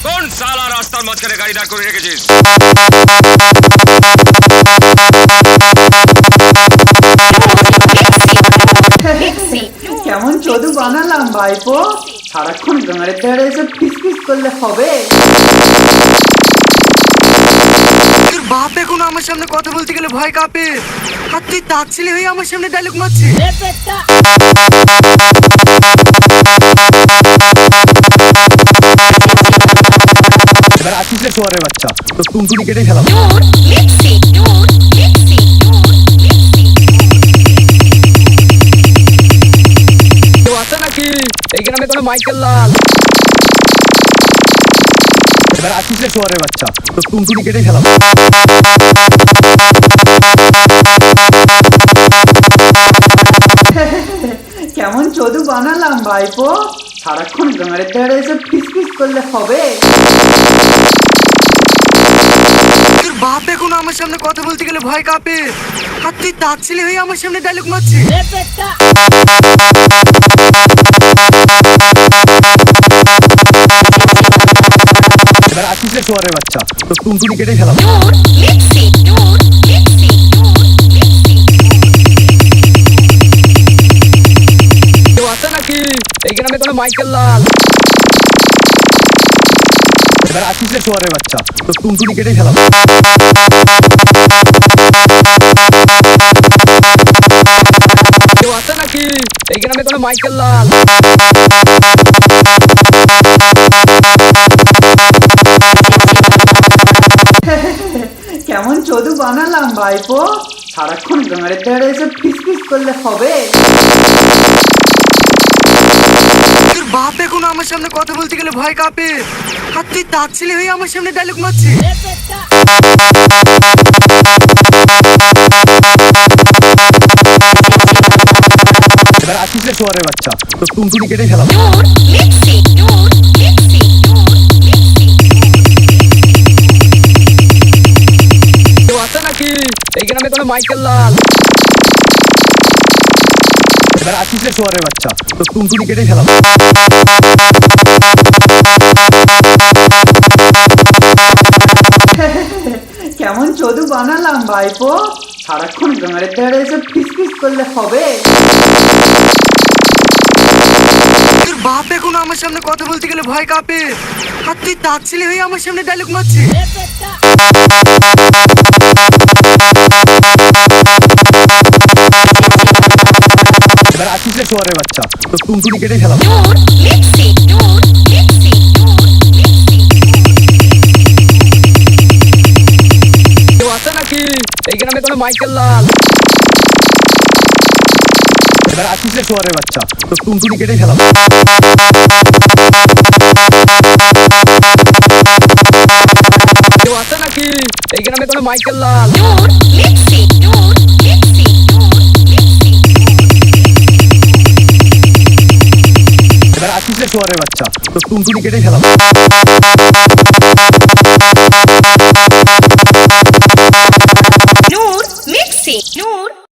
কোন সালা রাস্তার মাঝখানে গাড়ি দাঁড় করে রেখেছিস? কেমন চোদু বানালাম ভাইপো, সারাক্ষণ গাঁড়ের ধারে এসে ফিস ফিস করলে হবে? তোর বাপ এখন আমার সামনে কথা বলতে গেলে ভয় কাঁপে, আর তুই তার ছেলে হয়ে আমার সামনে ডায়লগ মারছিস। এবার আসিস রে শোয়ারের বাচ্চা, তো টুনটুনি কেটে খেলাম। কেউ আছে নাকি এই গ্রামে কোনো মাইকেল লাল? এবার আসিস রে শোয়ারের বাচ্চা, তো টুনটুনি কেটে খেলাম। কেমন চোদু বানালাম ভাইপো, সারাক্ষণ গাঁড়ের ধারে এসে ফিস ফিস করলে হবে? তোর বাপ এখন আমার সামনে কথা বলতে গেলে ভয় কাঁপে, আর তুই তার ছেলে হয়ে আমার সামনে ডায়লগ মারছিস। এবার আসিস রে শোয়ারের বাচ্চা, তো টুনটুনি কেটে খেলাম। কেউ আছে নাকি এই গ্রামে কোনো মাইকেল লাল? এবার আসিস রে শোয়ারের বাচ্চা, তো টুনটুনি কেটে খেলাম। কেউ আছে নাকি এই গ্রামে কোনো মাইকেল লাল? কেমন চোদু বানালাম ভাইপো, সারাক্ষণ গাঁড়ের ধারে এসে ফিস ফিস করলে হবে? তোর বাপ এখন আমার সামনে কথা বলতে গেলে ভয় কাঁপে, আর তুই তার ছেলে হয়ে আমার সামনে ডায়লগ মারছিস। এবার আসিস রে শোয়ারের বাচ্চা, তো টুনটুনি কেটে খেলাম। কেউ আছে নাকি এই গ্রামে কোনো মাইকেল লাল? এবার আসিস রে শোয়ারের বাচ্চা, তো টুনটুনি কেটে খেলাম। কেমন চোদু বানালাম ভাইপো, সারাক্ষণ গাঁড়ের ধারে এসে ফিস ফিস করলে হবে? তোর বাপ এখন আমার সামনে কথা বলতে গেলে ভয় কাঁপে, আর তুই তার ছেলে হয়ে আমার সামনে ডায়লগ মারছিস। এবার আসিস রে শোয়ারের বাচ্চা, তো টুনটুনি কেটে খেলাম। কেউ আছে নাকি এই গ্রামে কোনো মাইকেল লাল? এবার আসিস রে শোয়ারের বাচ্চা, তো টুনটুনি কেটে খেলাম। কেউ আছে নাকি এই গ্রামে কোনো মাইকেল লাল? এবার আসিস রে শোয়ারের বাচ্চা, তো টুনটুনি কেটে খেলাম। Noor, mixing. Noor.